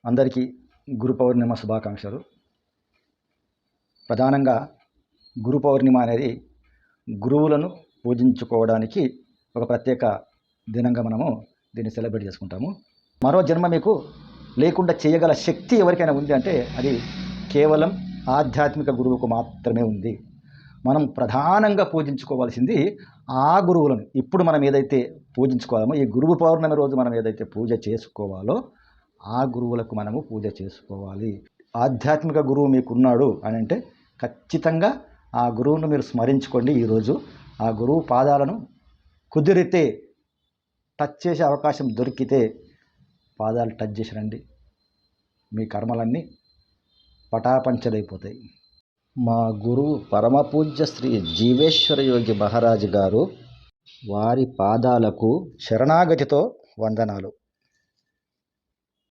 అందరికీ గురు పౌర్ణిమ శుభాకాంక్షలు. ప్రధానంగా గురు పౌర్ణిమ అనేది గురువులను పూజించుకోవడానికి ఒక ప్రత్యేక దినంగా మనము దీన్ని సెలబ్రేట్ చేసుకుంటాము. మరో జన్మ మీకు లేకుండా చేయగల శక్తి ఎవరికైనా ఉంది అంటే అది కేవలం ఆధ్యాత్మిక గురువుకు మాత్రమే ఉంది. మనం ప్రధానంగా పూజించుకోవాల్సింది ఆ గురువులను. ఇప్పుడు మనం ఏదైతే పూజించుకోవాలో, ఈ గురువు పౌర్ణమి రోజు మనం ఏదైతే పూజ చేసుకోవాలో ఆ గురువులకు మనము పూజ చేసుకోవాలి. ఆధ్యాత్మిక గురువు మీకున్నాడు అని అంటే ఖచ్చితంగా ఆ గురువును మీరు స్మరించుకోండి. ఈరోజు ఆ గురువు పాదాలను కుదిరితే టచ్ చేసే అవకాశం దొరికితే పాదాలు టచ్ చేసి రండి. మీ కర్మలన్నీ పటాపంచలైపోతాయి. మా గురువు పరమపూజ్య శ్రీ జీవేశ్వర యోగి మహారాజు గారు, వారి పాదాలకు శరణాగతితో వందనాలు.